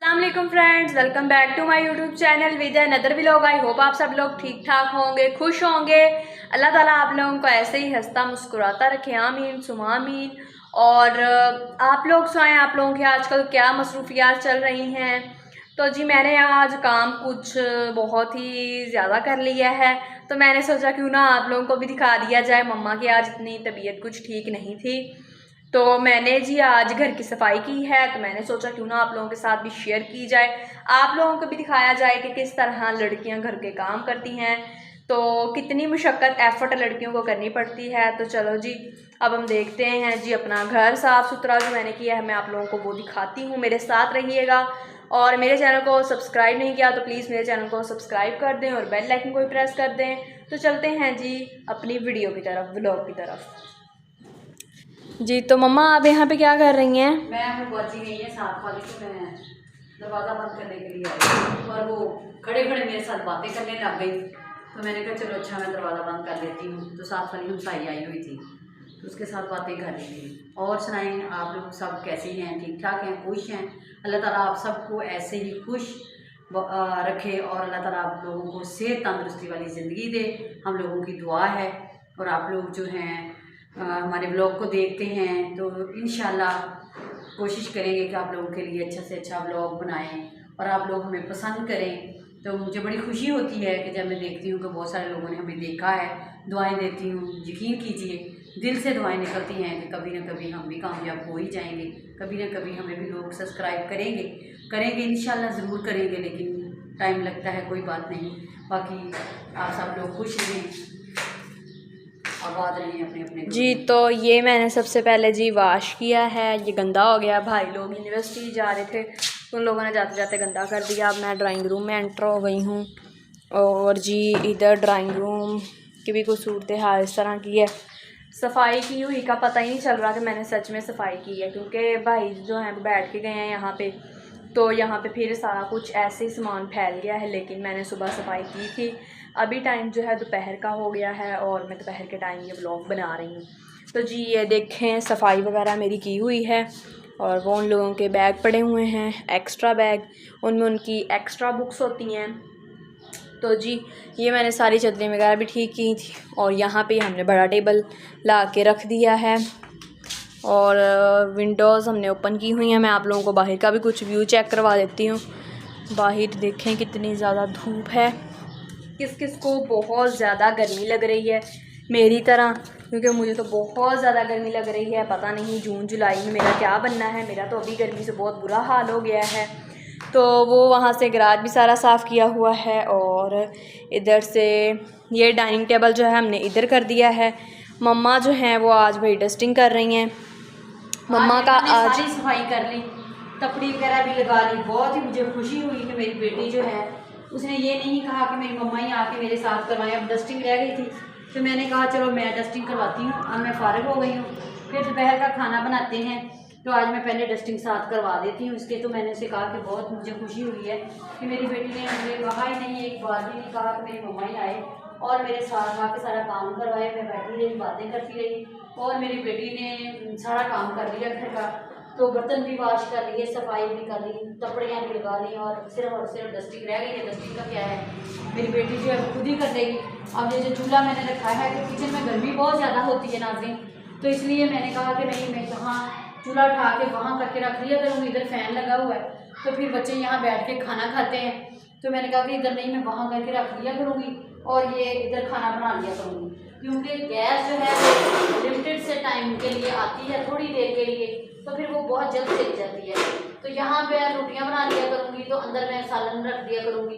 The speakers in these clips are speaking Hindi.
अस्सलाम friends, welcome back to my YouTube channel with another vlog. I hope आप सब लोग ठीक ठाक होंगे, खुश होंगे। अल्लाह ताला आप लोगों को ऐसे ही हंसता मुस्कुराता रखे, आमीन सुमा आमीन। और आप लोग सुनाएं, आप लोगों की आजकल क्या मसरूफियात चल रही हैं। तो जी मैंने आज काम कुछ बहुत ही ज़्यादा कर लिया है, तो मैंने सोचा क्यों ना आप लोगों को भी दिखा दिया जाए। मम्मा की आज इतनी तबीयत कुछ ठीक नहीं थी, तो मैंने जी आज घर की सफाई की है, तो मैंने सोचा क्यों ना आप लोगों के साथ भी शेयर की जाए, आप लोगों को भी दिखाया जाए कि किस तरह लड़कियां घर के काम करती हैं, तो कितनी मुशक्क़त एफ़र्ट लड़कियों को करनी पड़ती है। तो चलो जी अब हम देखते हैं जी अपना घर साफ़ सुथरा जो मैंने किया है, मैं आप लोगों को वो दिखाती हूँ। मेरे साथ रहिएगा, और मेरे चैनल को सब्सक्राइब नहीं किया तो प्लीज़ मेरे चैनल को सब्सक्राइब कर दें और बेल आइकन को भी प्रेस कर दें। तो चलते हैं जी अपनी वीडियो की तरफ, व्लॉग की तरफ। जी तो मम्मा आप यहाँ पे क्या कर रही हैं? मैं हूँ बची गई है साथ वाली, तो मैं दरवाज़ा बंद करने के लिए आई और वो खड़े खड़े मेरे साथ बातें करने लग गई, तो मैंने कहा चलो अच्छा मैं दरवाज़ा बंद कर लेती हूँ। तो साथ वाली हमसाई आई हुई थी, तो उसके साथ बातें कर रही थी। और सुनाएं, आप लोग सब कैसे हैं? ठीक ठाक हैं, खुश हैं? अल्लाह ताला आप सबको ऐसे ही खुश रखे और अल्लाह ताला आप लोगों को सेहत तंदुरुस्ती वाली ज़िंदगी दे, हम लोगों की दुआ है। और आप लोग जो हैं हमारे ब्लॉग को देखते हैं तो इंशाल्लाह कोशिश करेंगे कि आप लोगों के लिए अच्छा से अच्छा ब्लॉग बनाएं और आप लोग हमें पसंद करें। तो मुझे बड़ी खुशी होती है कि जब मैं देखती हूँ कि बहुत सारे लोगों ने हमें देखा है, दुआएं देती हूँ। यकीन कीजिए दिल से दुआएं निकलती हैं कि कभी ना कभी हम भी कामयाब हो ही जाएंगे, कभी ना कभी हमें भी लोग सब्सक्राइब करेंगे इंशाल्लाह ज़रूर करेंगे, लेकिन टाइम लगता है, कोई बात नहीं। बाकी आप सब लोग खुश रहें, आबाद रहें अपने अपने जी। तो ये मैंने सबसे पहले जी वाश किया है, ये गंदा हो गया। भाई लोग यूनिवर्सिटी जा रहे थे, उन लोगों ने जाते जाते गंदा कर दिया। अब मैं ड्राइंग रूम में एंटर हो गई हूँ, और जी इधर ड्राइंग रूम की भी कुछ सूरत हाल इस तरह की है। सफाई की हुई का पता ही नहीं चल रहा कि मैंने सच में सफाई की है, क्योंकि भाई जो हैं वो बैठ के गए हैं यहाँ पे, तो यहाँ पे फिर सारा कुछ ऐसे ही सामान फैल गया है। लेकिन मैंने सुबह सफाई की थी। अभी टाइम जो है दोपहर का हो गया है, और मैं दोपहर के टाइम ये व्लॉग बना रही हूँ। तो जी ये देखें सफाई वगैरह मेरी की हुई है, और वो उन लोगों के बैग पड़े हुए हैं, एक्स्ट्रा बैग, उनमें उनकी एक्स्ट्रा बुक्स होती हैं। तो जी ये मैंने सारी चद्दरें वगैरह भी ठीक की थी, और यहाँ पे हमने बड़ा टेबल ला के रख दिया है, और विंडोज़ हमने ओपन की हुई हैं। मैं आप लोगों को बाहर का भी कुछ व्यू चेक करवा देती हूँ। बाहर देखें कितनी ज़्यादा धूप है, किस किस को बहुत ज़्यादा गर्मी लग रही है मेरी तरह, क्योंकि मुझे तो बहुत ज़्यादा गर्मी लग रही है। पता नहीं जून जुलाई में मेरा क्या बनना है, मेरा तो अभी गर्मी से बहुत बुरा हाल हो गया है। तो वो वहाँ से गराज भी सारा साफ़ किया हुआ है, और इधर से ये डाइनिंग टेबल जो है हमने इधर कर दिया है। मम्मा जो हैं वो आज भाई डस्टिंग कर रही हैं। मम्मा का आज सारी सफाई कर ली, तपड़ी वगैरह भी लगा ली। बहुत ही मुझे खुशी हुई कि मेरी बेटी जो है उसने ये नहीं कहा कि मेरी मम्मा ही आके मेरे साथ करवाएं। अब डस्टिंग रह गई थी, तो मैंने कहा चलो मैं डस्टिंग करवाती हूँ। अब मैं फारिग हो गई हूँ, फिर दोपहर का खाना बनाते हैं, तो आज मैं पहले डस्टिंग साथ करवा देती हूँ इसके। तो मैंने उसे कहा कि बहुत मुझे खुशी हुई है कि मेरी बेटी ने मुझे कहा ही नहीं, एक बार भी नहीं कहा कि मेरी मम्मा ही आए और मेरे साथ आके सारा काम करवाए। मैं बैठी रही, बातें करती रही, और मेरी बेटी ने सारा काम कर लिया घर का। तो बर्तन भी वॉश कर लिए, सफाई भी कर ली, कपड़ियाँ भी लगा ली, और सिर्फ डस्टिंग रह गई है। डस्टिंग का क्या है, मेरी बेटी जो है खुद ही कर देगी। अब ये जो चूल्हा मैंने रखा है कि किचन में गर्मी बहुत ज़्यादा होती है नाज़रीन, तो इसलिए मैंने कहा कि नहीं, मैं यहाँ चूल्हा उठा के वहाँ करके रख लिया करूँगी। इधर फ़ैन लगा हुआ है, तो फिर बच्चे यहाँ बैठ के खाना खाते हैं, तो मैंने कहा कि इधर नहीं, मैं वहाँ करके रख लिया करूँगी और ये इधर खाना बना लिया करूँगी। क्योंकि गैस जो है लिमिटेड से टाइम के लिए आती है, थोड़ी देर के लिए, तो फिर वो बहुत जल्द चली जाती है। तो यहाँ पे रोटियाँ बना लिया करूँगी, तो अंदर मैं सालन रख दिया करूँगी।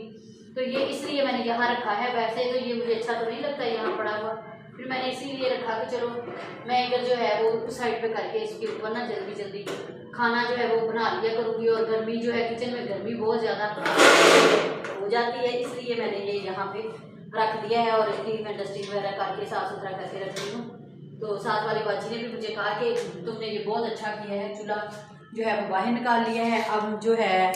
तो ये इसलिए मैंने यहाँ रखा है। वैसे तो ये मुझे अच्छा तो नहीं लगता यहाँ पड़ा हुआ, फिर मैंने इसीलिए रखा कि चलो मैं इधर जो है वो साइड पे करके इसके ऊपर ना जल्दी जल्दी खाना जो है वो बना लिया करूँगी। और गर्मी जो है, किचन में गर्मी बहुत ज़्यादा हो जाती है, इसलिए मैंने ये यहाँ पे रख दिया है। और इसकी मैं डस्टिंग वगैरह करके साफ़ सुथरा करके रखती हूँ। तो साथ वाली बाजी ने भी मुझे कहा कि तुमने ये बहुत अच्छा किया है, चूल्हा जो है वो बाहर निकाल लिया है। अब जो है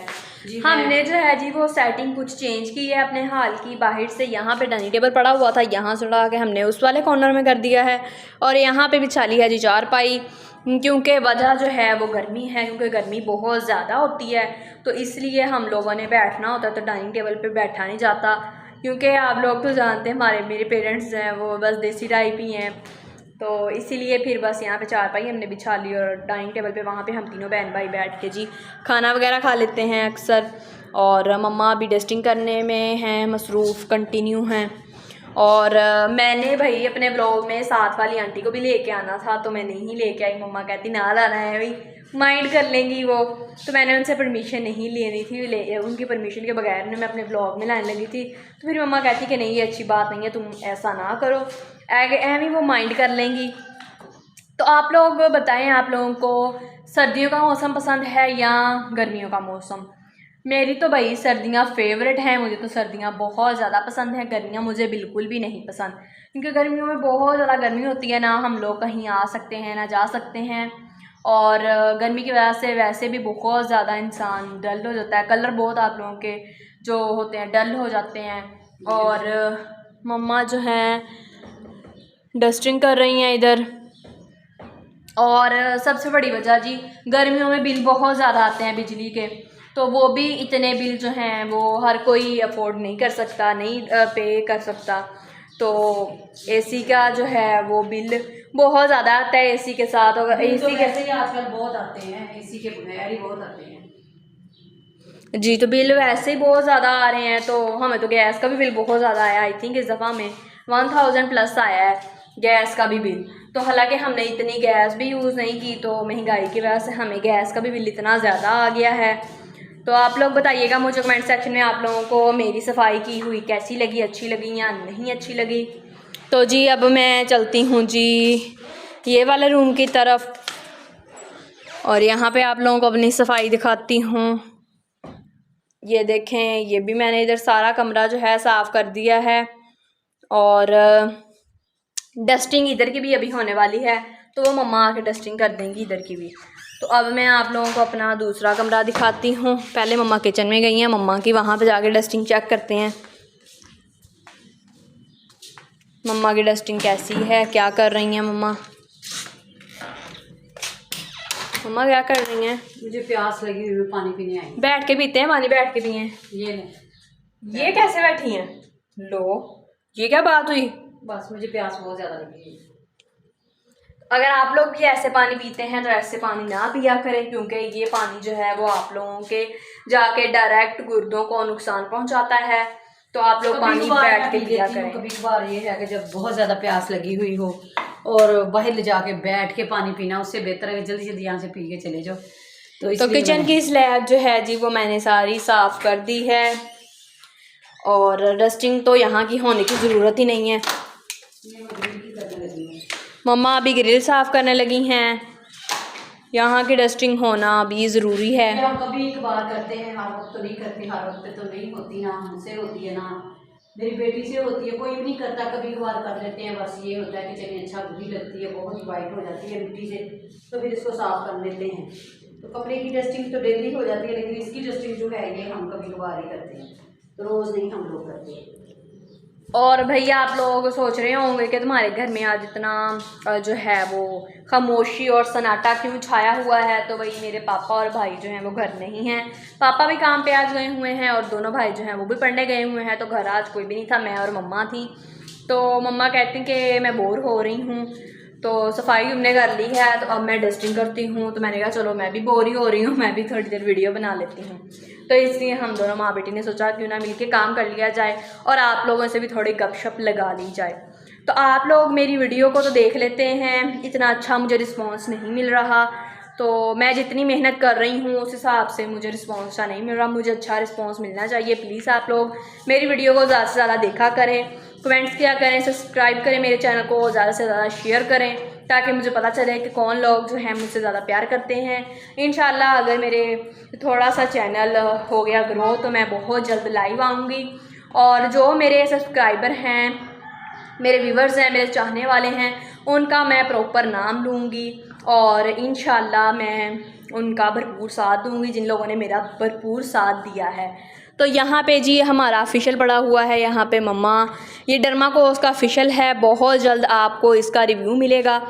जी हमने जो है जी वो सेटिंग कुछ चेंज की है अपने हाल की। बाहर से यहाँ पे डाइनिंग टेबल पड़ा हुआ था, यहाँ से उठा के हमने उस वाले कॉर्नर में कर दिया है और यहाँ पे बिछा ली है जी चारपाई, क्योंकि वजह जो है वो गर्मी है, क्योंकि गर्मी बहुत ज़्यादा होती है तो इसलिए हम लोगों ने बैठना होता है तो डाइनिंग टेबल पे बैठा नहीं जाता, क्योंकि आप लोग तो जानते हैं मेरे पेरेंट्स हैं वो बस देसी टाइप ही हैं, तो इसीलिए फिर बस यहाँ पे चारपाई हमने बिछा ली और डाइनिंग टेबल पे वहाँ पे हम तीनों बहन भाई बैठ के जी खाना वगैरह खा लेते हैं अक्सर। और मम्मा अभी डस्टिंग करने में हैं मसरूफ़, कंटिन्यू हैं। और मैंने भाई अपने ब्लॉग में साथ वाली आंटी को भी लेके आना था तो मैं नहीं लेके आई। मम्मा कहती ना लाना है भाई, माइंड कर लेंगी वो, तो मैंने उनसे परमिशन नहीं लेनी थी, उनकी परमिशन के बगैर मैं अपने ब्लॉग में लाने लगी थी। तो फिर मम्मा कहती कि नहीं ये अच्छी बात नहीं है, तुम ऐसा ना करो, एम वो माइंड कर लेंगी। तो आप लोग बताएं, आप लोगों को सर्दियों का मौसम पसंद है या गर्मियों का मौसम? मेरी तो भाई सर्दियाँ फेवरेट हैं, मुझे तो सर्दियाँ बहुत ज़्यादा पसंद हैं, गर्मियाँ मुझे बिल्कुल भी नहीं पसंद, क्योंकि गर्मियों में बहुत ज़्यादा गर्मी होती है, ना हम लोग कहीं आ सकते हैं ना जा सकते हैं, और गर्मी की वजह से वैसे भी बहुत ज़्यादा इंसान डल हो जाता है, कलर बहुत आप लोगों के जो होते हैं डल हो जाते हैं। और मम्मा जो हैं डस्टिंग कर रही हैं इधर। और सबसे बड़ी वजह जी गर्मियों में बिल बहुत ज़्यादा आते हैं बिजली के, तो वो भी इतने बिल जो हैं वो हर कोई अफोर्ड नहीं कर सकता, नहीं पे कर सकता। तो एसी का जो है वो बिल बहुत ज़्यादा आता है एसी के साथ, और एसी कैसे ही आजकल बहुत आते हैं, एसी के बगैर ही बहुत आते हैं जी। तो बिल वैसे ही बहुत ज़्यादा आ रहे हैं, तो हमें तो गैस का भी बिल बहुत ज़्यादा आया, आई थिंक इस दफ़ा में 1000 प्लस आया है गैस का भी बिल। तो हालांकि हमने इतनी गैस भी यूज़ नहीं की, तो महंगाई की वजह से हमें गैस का भी बिल इतना ज़्यादा आ गया है। तो आप लोग बताइएगा मुझे कमेंट सेक्शन में आप लोगों को मेरी सफाई की हुई कैसी लगी, अच्छी लगी या नहीं अच्छी लगी। तो जी अब मैं चलती हूँ जी ये वाले रूम की तरफ, और यहाँ पे आप लोगों को अपनी सफाई दिखाती हूँ। ये देखें, ये भी मैंने इधर सारा कमरा जो है साफ़ कर दिया है, और डस्टिंग इधर की भी अभी होने वाली है, तो वो मम्मा आके डस्टिंग कर देंगी इधर की भी। तो अब मैं आप लोगों को अपना दूसरा कमरा दिखाती हूँ। पहले मम्मा किचन में गई हैं, मम्मा की वहाँ पे जाके डस्टिंग चेक करते हैं मम्मा की डस्टिंग कैसी है, क्या कर रही हैं मम्मा। मम्मा क्या कर रही हैं? मुझे प्यास लगी हुई, पानी पीने आई। बैठ के पीते हैं पानी, बैठ के पिए। ये कैसे बैठी हैं? लो, ये क्या बात हुई? बस मुझे प्यास बहुत ज़्यादा लगी है। अगर आप लोग भी ऐसे पानी पीते हैं तो ऐसे पानी ना पिया करें, क्योंकि ये पानी जो है वो आप लोगों के जाके डायरेक्ट गुर्दों को नुकसान पहुंचाता है। तो आप लोग पानी बैठ के पिया करें। कभी कभार ये है कि जब बहुत ज़्यादा प्यास लगी हुई हो और बाहर ले जाके बैठ के पानी पीना, उससे बेहतर है जल्दी जल्दी यहाँ से पी के चले जाओ। तो किचन की स्लैब जो है जी वो मैंने सारी साफ़ कर दी है, और डस्टिंग तो यहाँ की होने की ज़रूरत ही नहीं है। मम्मा अभी ग्रिल साफ़ करने लगी हैं, यहाँ की डस्टिंग होना भी ज़रूरी है। हम कभी कभार करते हैं, हर वक्त तो नहीं करते, हर वक्त तो नहीं होती, ना हमसे होती है ना मेरी बेटी से होती है, कोई भी नहीं करता, कभी कभार कर लेते हैं। बस ये होता है कि चलिए अच्छा बुरी लगती है, बहुत वाइट हो जाती है मिट्टी से, तो फिर इसको साफ़ कर लेते हैं। तो कपड़े की डस्टिंग तो डेली हो जाती है, लेकिन इसकी डस्टिंग जो है ये हम कभी कभार ही करते हैं, तो रोज़ नहीं हम लोग करते हैं। और भैया आप लोग सोच रहे होंगे कि तुम्हारे घर में आज इतना जो है वो खामोशी और सन्नाटा क्यों छाया हुआ है। तो भाई मेरे पापा और भाई जो हैं वो घर नहीं हैं, पापा भी काम पे आज गए हुए हैं और दोनों भाई जो हैं वो भी पढ़ने गए हुए हैं, तो घर आज कोई भी नहीं था, मैं और मम्मा थी। तो मम्मा कहती हैं कि मैं बोर हो रही हूँ, तो सफाई हमने कर ली है, तो अब मैं डस्टिंग करती हूँ। तो मैंने कहा चलो मैं भी बोर ही हो रही हूँ, मैं भी थोड़ी देर वीडियो बना लेती हूँ। तो इसलिए हम दोनों माँ बेटी ने सोचा क्यों ना मिलके काम कर लिया जाए और आप लोगों से भी थोड़ी गपशप लगा ली जाए। तो आप लोग मेरी वीडियो को तो देख लेते हैं, इतना अच्छा मुझे रिस्पॉन्स नहीं मिल रहा, तो मैं जितनी मेहनत कर रही हूँ उस हिसाब से मुझे रिस्पॉन्स अच्छा नहीं मिल रहा, मुझे अच्छा रिस्पॉन्स मिलना चाहिए। प्लीज़ आप लोग मेरी वीडियो को ज़्यादा से ज़्यादा देखा करें, कमेंट्स किया करें, सब्सक्राइब करें, मेरे चैनल को ज़्यादा से ज़्यादा शेयर करें, ताकि मुझे पता चले कि कौन लोग जो हैं मुझसे ज़्यादा प्यार करते हैं। इंशाल्लाह अगर मेरे थोड़ा सा चैनल हो गया ग्रो तो मैं बहुत जल्द लाइव आऊँगी, और जो मेरे सब्सक्राइबर हैं, मेरे व्यूवर्स हैं, मेरे चाहने वाले हैं, उनका मैं प्रॉपर नाम लूँगी, और इंशाल्लाह मैं उनका भरपूर साथ दूँगी, जिन लोगों ने मेरा भरपूर साथ दिया है। तो यहाँ पे जी हमारा ऑफिशियल पड़ा हुआ है, यहाँ पे मम्मा, ये डर्माकोस का ऑफिशियल है, बहुत जल्द आपको इसका रिव्यू मिलेगा।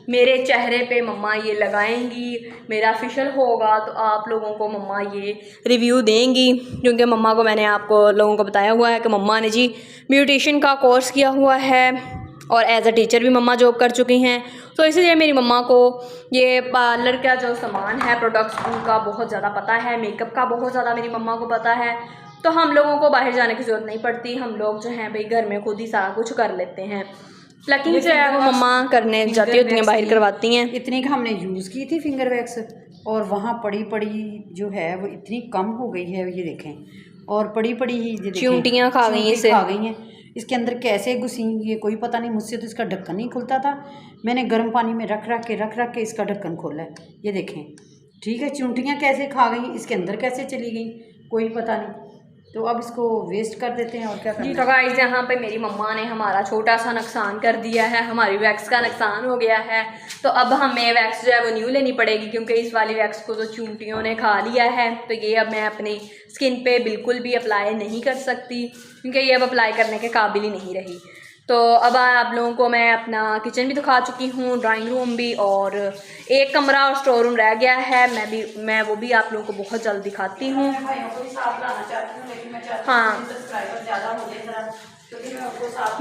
मेरे चेहरे पे मम्मा ये लगाएंगी, मेरा ऑफिशियल होगा तो आप लोगों को मम्मा ये रिव्यू देंगी, क्योंकि मम्मा को मैंने आपको लोगों को बताया हुआ है कि मम्मा ने जी ब्यूटिशियन का कोर्स किया हुआ है और एज अ टीचर भी मम्मा जॉब कर चुकी हैं। तो इसलिए मेरी मम्मा को ये पार्लर का जो सामान है, प्रोडक्ट्स, उनका बहुत ज़्यादा पता है, मेकअप का बहुत ज़्यादा मेरी मम्मा को पता है। तो हम लोगों को बाहर जाने की ज़रूरत नहीं पड़ती, हम लोग जो हैं भाई घर में खुद ही सारा कुछ कर लेते हैं। लेकिन जो है वो मम्मा करने जाती होती हैं, बाहर करवाती हैं। इतनी का हमने यूज़ की थी फिंगर वैक्स, और वहाँ पड़ी पड़ी जो है वो इतनी कम हो गई है, ये देखें, और पड़ी पड़ी ही चींटियाँ खा गई हैं, खा गई हैं। इसके अंदर कैसे घुसी ये कोई पता नहीं, मुझसे तो इसका ढक्कन नहीं खुलता था। मैंने गर्म पानी में रख के इसका ढक्कन खोला है, ये देखें। ठीक है, चूंटियाँ कैसे खा गई, इसके अंदर कैसे चली गई कोई पता नहीं। तो अब इसको वेस्ट कर देते हैं और क्या करना जी। तो गाइस यहाँ पे मेरी मम्मा ने हमारा छोटा सा नुकसान कर दिया है, हमारी वैक्स का नुकसान हो गया है। तो अब हमें वैक्स जो है वो न्यू लेनी पड़ेगी, क्योंकि इस वाली वैक्स को तो चूंटियों ने खा लिया है। तो ये अब मैं अपनी स्किन पे बिल्कुल भी अप्लाई नहीं कर सकती, क्योंकि ये अब अप्लाई करने के काबिल ही नहीं रही। तो अब आप लोगों को मैं अपना किचन भी दिखा चुकी हूँ, ड्राइंग रूम भी, और एक कमरा और स्टोर रूम रह गया है। मैं वो भी आप लोगों को बहुत जल्द दिखाती हूँ। हाँ,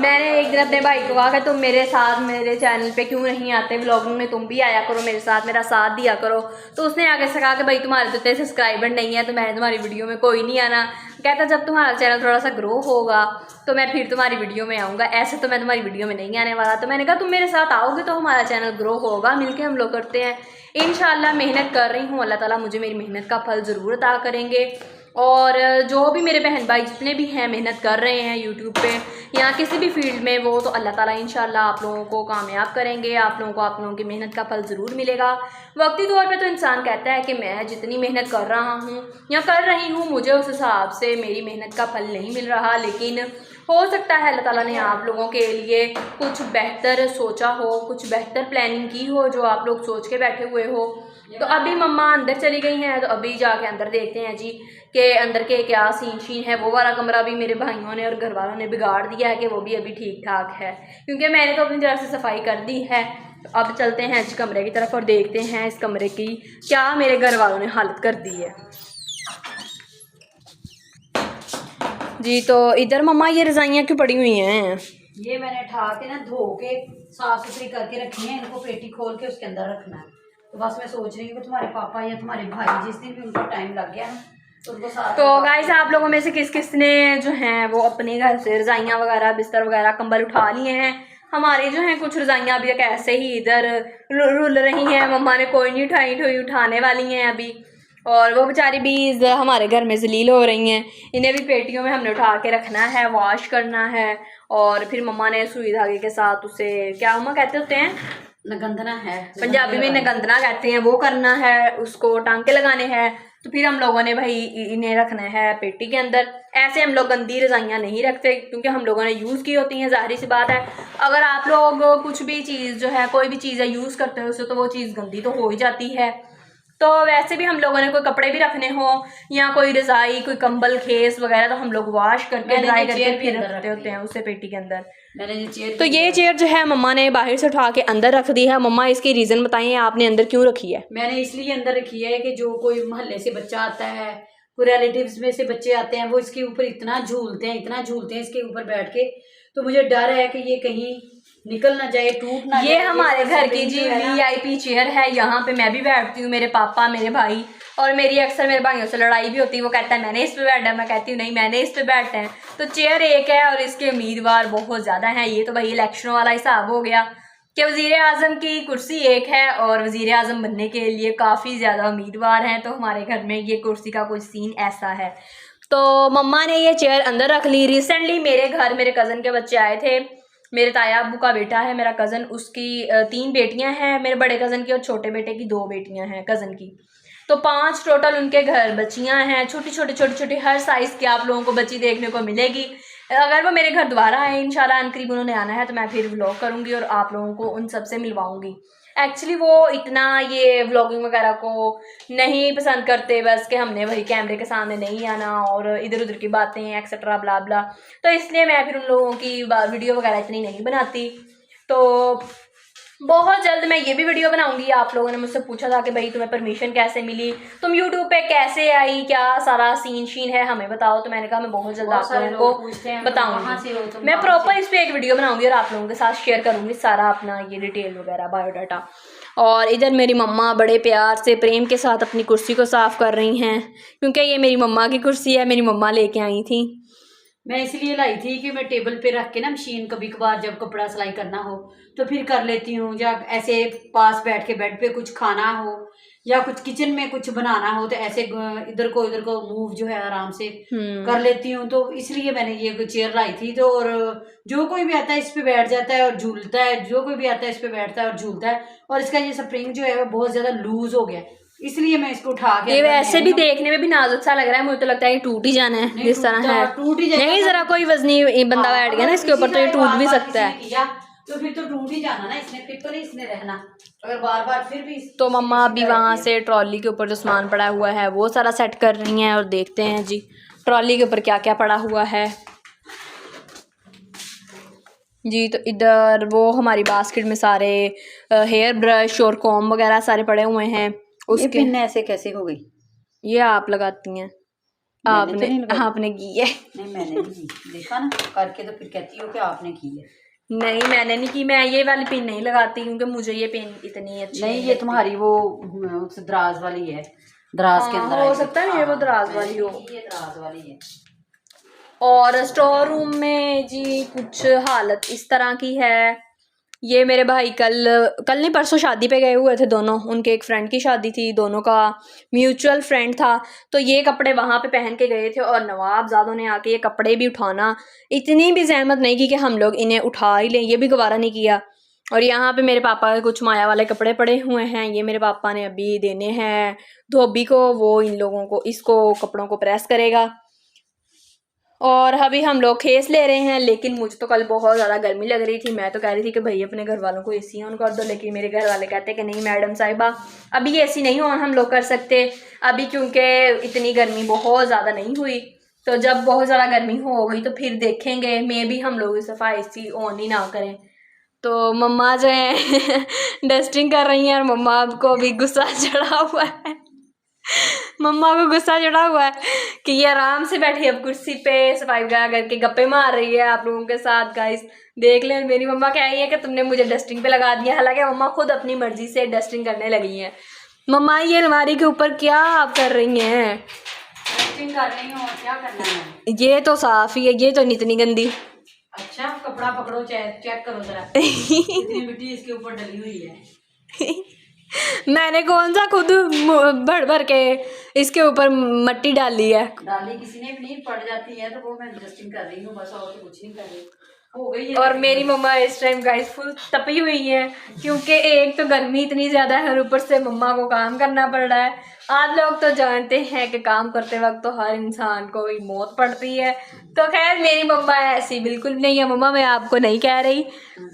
मैंने एक दिन अपने भाई को कहा कि तुम मेरे साथ मेरे चैनल पे क्यों नहीं आते, व्लॉगिंग में तुम भी आया करो मेरे साथ, मेरा साथ दिया करो। तो उसने आगे से कहा कि भाई तुम्हारे तो इतने सब्सक्राइबर नहीं है, तो मैंने तुम्हारी वीडियो में कोई नहीं आना। कहता जब तुम्हारा चैनल थोड़ा सा ग्रो होगा तो मैं फिर तुम्हारी वीडियो में आऊँगा, ऐसे तो मैं तुम्हारी वीडियो में नहीं आने वाला। तो मैंने कहा तुम मेरे साथ आओगे तो हमारा चैनल ग्रो होगा, मिलके हम लोग करते हैं। इंशाल्लाह मेहनत कर रही हूँ, अल्लाह ताला मुझे मेरी मेहनत का फल ज़रूर अता करेंगे। और जो भी मेरे बहन भाई जितने भी हैं मेहनत कर रहे हैं यूट्यूब पे या किसी भी फील्ड में, वो तो अल्लाह ताला इंशाल्लाह आप लोगों को कामयाब करेंगे। आप लोगों की मेहनत का फल ज़रूर मिलेगा। वक्ती तौर पे तो इंसान कहता है कि मैं जितनी मेहनत कर रहा हूँ या कर रही हूँ, मुझे उस हिसाब से मेरी मेहनत का फल नहीं मिल रहा, लेकिन हो सकता है अल्लाह ताला ने आप लोगों के लिए कुछ बेहतर सोचा हो, कुछ बेहतर प्लानिंग की हो, जो आप लोग सोच के बैठे हुए हो। तो अभी मम्मा अंदर चली गई हैं, तो अभी जाके अंदर देखते हैं जी कि अंदर के क्या सीन शीन है। वो वाला कमरा भी मेरे भाइयों ने और घर वालों ने बिगाड़ दिया है कि वो भी अभी ठीक ठाक है, क्योंकि मैंने तो अपनी तरफ से सफाई कर दी है। तो अब चलते हैं इस कमरे की तरफ और देखते हैं इस कमरे की क्या मेरे घर वालों ने हालत कर दी है। जी, तो इधर मम्मा ये रजाइयाँ क्यों पड़ी हुई हैं? ये मैंने उठा के ना धो के साफ सुथरी करके रखी है, इनको पेटी खोल के उसके अंदर रखना है। तो बस मैं सोच रही हूँ कि तुम्हारे पापा या तुम्हारे भाई जिस दिन भी उनको टाइम लग गया ना तो गाइस आप लोगों में से किस किस ने जो हैं वो अपने घर से रजाइयाँ वगैरह, बिस्तर वगैरह, कंबल उठा लिए हैं? हमारे जो हैं कुछ रजाइयाँ अभी तक ऐसे ही इधर रुल रही हैं, मम्मा ने कोई नहीं उठाई, उठाने वाली हैं अभी। और वो बेचारी भी हमारे घर में जलील हो रही हैं, इन्हें भी पेटियों में हमने उठा के रखना है, वॉश करना है। और फिर मम्मा ने सुई धागे के साथ उसे क्या मम्मा कहते होते हैं, नगंदना है, पंजाबी में नगंदना कहते हैं, वो करना है, उसको टांके लगाने हैं। तो फिर हम लोगों ने भाई इन्हें रखना है पेटी के अंदर। ऐसे हम लोग गंदी रजाइयाँ नहीं रखते, क्योंकि हम लोगों ने यूज़ की होती हैं, ज़ाहिर सी बात है। अगर आप लोग कुछ भी चीज़ जो है, कोई भी चीज़ है यूज़ करते हो उससे, तो वो चीज़ गंदी तो हो ही जाती है। तो वैसे भी हम लोगों ने कोई कपड़े भी रखने हो या कोई रज़ाई, कोई कंबल, खेस वगैरह, तो हम लोग वॉश करके ड्राई करके फिर रखते होते हैं उसे पेटी के अंदर। तो ये चेयर जो है मम्मा ने बाहर से उठा के अंदर रख दी है। मम्मा इसकी रीज़न बताइए, आपने अंदर क्यों रखी है? मैंने इसलिए अंदर रखी है कि जो कोई मोहल्ले से बच्चा आता है, कोई रिलेटिव्स में से बच्चे आते हैं, वो इसके ऊपर इतना झूलते हैं इसके ऊपर बैठ के। तो मुझे डर है कि ये कहीं निकल ना जाए, टूट ना जाए। ये हमारे घर की जी VIP चेयर है, यहाँ पे मैं भी बैठती हूँ, मेरे पापा, मेरे भाई, और मेरी अक्सर मेरे भाइयों से लड़ाई भी होती है। वो कहता है मैंने इस पे बैठा है, मैं कहती हूँ नहीं मैंने इस पे बैठा है। तो चेयर एक है और इसके उम्मीदवार बहुत ज़्यादा हैं। ये तो भाई इलेक्शनों वाला हिसाब हो गया कि वज़ीर आज़म की कुर्सी एक है और वज़ीर आज़म बनने के लिए काफ़ी ज़्यादा उम्मीदवार हैं। तो हमारे घर में ये कुर्सी का कुछ सीन ऐसा है। तो मम्मा ने ये चेयर अंदर रख ली। रिसेंटली मेरे घर मेरे कज़न के बच्चे आए थे, मेरे ताया अब्बू का बेटा है मेरा कज़न, उसकी 3 बेटियां हैं, मेरे बड़े कज़न की, और छोटे बेटे की 2 बेटियां हैं कज़न की। तो 5 टोटल उनके घर बच्चियां हैं, छोटी छोटी हर साइज़ की आप लोगों को बच्ची देखने को मिलेगी। अगर वो मेरे घर दोबारा आए इंशाल्लाह, अनकरीब उन्होंने आना है, तो मैं फिर व्लॉग करूँगी और आप लोगों को उन सब से मिलवाऊँगी। एक्चुअली वो इतना ये व्लॉगिंग वगैरह को नहीं पसंद करते, बस कि हमने वही कैमरे के सामने नहीं आना और इधर उधर की बातें एक्सेट्रा ब्ला ब्ला, तो इसलिए मैं फिर उन लोगों की वीडियो वगैरह इतनी नहीं बनाती। तो बहुत जल्द मैं ये भी वीडियो बनाऊंगी। आप लोगों ने मुझसे पूछा था कि भाई तुम्हें परमिशन कैसे मिली, तुम यूट्यूब पे कैसे आई, क्या सारा सीन शीन है हमें बताओ, तो मैंने कहा मैं बहुत जल्द आप लोगों को बताऊंगी। मैं प्रॉपर इस पर एक वीडियो बनाऊंगी और आप लोगों के साथ शेयर करूंगी सारा अपना ये डिटेल वगैरह बायोडाटा। और इधर मेरी मम्मा बड़े प्यार से प्रेम के साथ अपनी कुर्सी को साफ़ कर रही हैं, क्योंकि ये मेरी मम्मा की कुर्सी है, मेरी मम्मा लेके आई थी। मैं इसलिए लाई थी कि मैं टेबल पे रख के ना मशीन कभी कभार जब कपड़ा सिलाई करना हो तो फिर कर लेती हूँ, या ऐसे पास बैठ के बेड पे कुछ खाना हो या कुछ किचन में कुछ बनाना हो तो ऐसे इधर को मूव जो है आराम से कर लेती हूँ। तो इसलिए मैंने ये चेयर लाई थी। तो और जो कोई भी आता है इस पे बैठ जाता है और झूलता है, जो कोई भी आता है इस पे बैठता है और झूलता है। और इसका ये स्प्रिंग जो है वो बहुत ज्यादा लूज हो गया, इसलिए मैं इसको उठा के, ये वैसे भी देखने में भी नाजुक सा लग रहा है, मुझे तो लगता है कि टूट ही जाना है जिस तरह है। टूट ही जाएगा। नहीं जरा कोई वजनी बंदा बैठ गया ना इसके ऊपर तो ये टूट भी सकता है, तो फिर तो टूट ही जाना ना इसने, फिर तो नहीं इसने रहना अगर बार बार फिर भी। तो मम्मा अभी वहाँ से ट्रॉली के ऊपर जो सामान पड़ा हुआ है वो सारा सेट कर रही हैं और देखते हैं जी ट्रॉली के ऊपर क्या क्या पड़ा हुआ है जी। तो इधर वो हमारी बास्केट में सारे हेयर ब्रश और कॉम्ब वगैरह सारे पड़े हुए हैं। उसके पिन ऐसे कैसे हो गई? ये आप लगाती हैं, आपने की है। नहीं मैंने नहीं की, देखा ना करके तो फिर कहती हो कि आपने की है। नहीं मैंने नहीं की, मैं ये वाली पिन नहीं लगाती क्योंकि मुझे ये पिन इतनी अच्छी नहीं। ये तुम्हारी वो दराज वाली है, दराज के अंदर हो सकता है वो दराज वाली हो, ये दराज वाली है। और स्टोर रूम में जी कुछ हालत इस तरह की है। ये मेरे भाई कल नहीं परसों शादी पे गए हुए थे दोनों, उनके एक फ्रेंड की शादी थी, दोनों का म्यूचुअल फ्रेंड था, तो ये कपड़े वहाँ पे पहन के गए थे और नवाबजादों ने आके ये कपड़े भी उठाना इतनी भी जहमत नहीं की कि हम लोग इन्हें उठा ही लें, ये भी गवारा नहीं किया। और यहाँ पे मेरे पापा के कुछ माया वाले कपड़े पड़े हुए हैं, ये मेरे पापा ने अभी देने हैं धोबी को, वो इन लोगों को इसको कपड़ों को प्रेस करेगा। और अभी हम लोग खेस ले रहे हैं, लेकिन मुझे तो कल बहुत ज़्यादा गर्मी लग रही थी। मैं तो कह रही थी कि भाई अपने घर वालों को एसी ऑन कर दो, लेकिन मेरे घर वाले कहते कि नहीं मैडम साहिबा अभी एसी नहीं ऑन हम लोग कर सकते अभी, क्योंकि इतनी गर्मी बहुत ज़्यादा नहीं हुई। तो जब बहुत ज़्यादा गर्मी हो गई तो फिर देखेंगे, मे भी हम लोग इस दफ़ा एसी ऑन ही ना करें। तो मम्मा जो है डस्टिंग कर रही हैं और मम्मा को भी गुस्सा चढ़ा हुआ है मम्मा को गुस्सा चढ़ा हुआ है कि ये आराम से बैठी अब कुर्सी पे सफाई वगैरह करके गप्पे मार रही है आप लोगों के साथ। गाइस देख लें, मेरी मम्मा कह रही है कि तुमने मुझे डस्टिंग पे लगा दिया, हालांकि मम्मा खुद अपनी मर्जी से डस्टिंग करने लगी हैं। मम्मा ये अलमारी के ऊपर क्या आप कर रही हैं? डस्टिंग कर रही हूँ, क्या करना है? ये तो साफ ही है, ये तो इतनी गंदी। अच्छा कपड़ा पकड़ो, चेक करो जरा कितनी मिट्टी इसके ऊपर डली हुई है मैंने कौन सा खुद भर भर के इसके ऊपर मट्टी डाली है? डाली किसी ने भी नहीं, पड़ जाती है तो वो मैं डस्टिंग कर रही हूँ बस, और तो कुछ नहीं कर रही। हो गई है। और मेरी मम्मा इस टाइम गाइस फुल तपी हुई है, क्योंकि एक तो गर्मी इतनी ज़्यादा है और ऊपर से मम्मा को काम करना पड़ रहा है। आप लोग तो जानते हैं कि काम करते वक्त तो हर इंसान को ही मौत पड़ती है। तो खैर मेरी मम्मा ऐसी बिल्कुल नहीं है। मम्मा मैं आपको नहीं कह रही,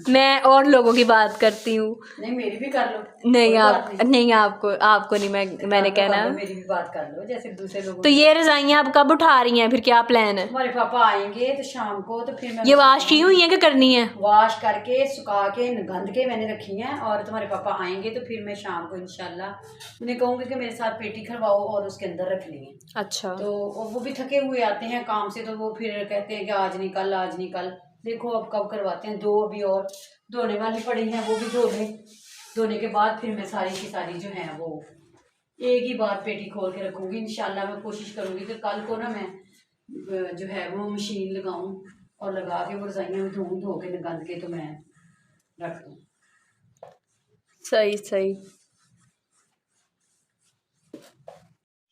मैं और लोगों की बात करती हूँ। नहीं मेरी भी कर लो। नहीं आपको नहीं, मैंने कहना मेरी भी बात कर लो जैसे दूसरे लोगों। तो ये रजाइयाँ आप कब उठा रही हैं, फिर क्या प्लान है? हमारे पापा आएंगे तो शाम को, तो फिर मैं ये वाश की हुई है कि करनी है? वॉश करके सुखा के गंद के मैंने रखी हैं, और तुम्हारे पापा आएंगे तो फिर मैं शाम को इंशाल्लाह उन्हें कहूँगी कि मेरे साथ पेटी खरवाओ और उसके अंदर रख लिए। अच्छा। तो वो भी थके हुए आते हैं काम से, तो वो फिर कहते हैं कि आज नहीं कल, आज नहीं कल। देखो अब कब करवाते हैं। 2 अभी और धोने वाली पड़ी हैं, वो भी धो लें। धोने के बाद फिर मैं सारी की सारी जो है वो एक ही बार पेटी खोल के रखूँगी इंशाल्लाह। मैं कोशिश करूँगी कि कल को ना मैं जो है वो मशीन लगाऊँ और लगा के वो रजाइयाँ में धो के गंद के तो मैं रख दूँ। सही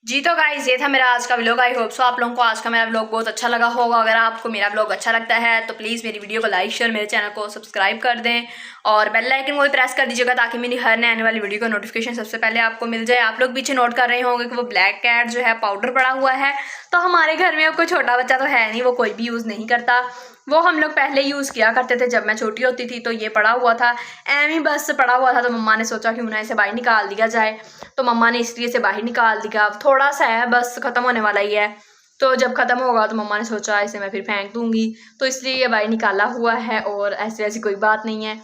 जी। तो गाइस ये था मेरा आज का व्लॉग। आई होप सो आप लोगों को आज का मेरा व्लॉग बहुत अच्छा लगा होगा। अगर आपको मेरा व्लॉग अच्छा लगता है तो प्लीज़ मेरी वीडियो को लाइक शेयर, मेरे चैनल को सब्सक्राइब कर दें और बेल आइकन को भी प्रेस कर दीजिएगा ताकि मेरी हर नए आने वाली वीडियो का नोटिफिकेशन सबसे पहले आपको मिल जाए। आप लोग पीछे नोट कर रहे होंगे कि वो ब्लैक कैट जो है पाउडर पड़ा हुआ है, तो हमारे घर में अब कोई छोटा बच्चा तो है नहीं, वो कोई भी यूज़ नहीं करता। वो हम लोग पहले यूज़ किया करते थे जब मैं छोटी होती थी, तो ये पड़ा हुआ था एम ही बस पड़ा हुआ था, तो मम्मा ने सोचा क्यों ना इसे बाहर निकाल दिया जाए, तो मम्मा ने इसलिए इसे बाहर निकाल दिया। थोड़ा सा है बस, ख़त्म होने वाला ही है, तो जब ख़त्म होगा तो मम्मा ने सोचा इसे मैं फिर फेंक दूँगी, तो इसलिए ये बाहर निकाला हुआ है। और ऐसी वैसी कोई बात नहीं है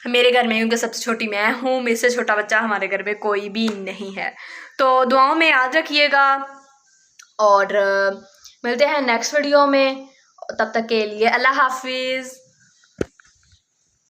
मेरे घर में, क्योंकि सबसे छोटी मैं हूँ, मेरे से छोटा बच्चा हमारे घर में कोई भी नहीं है। तो दुआओं में याद रखिएगा और मिलते हैं नेक्स्ट वीडियो में, तब तक के लिए अल्लाह हाफिज़।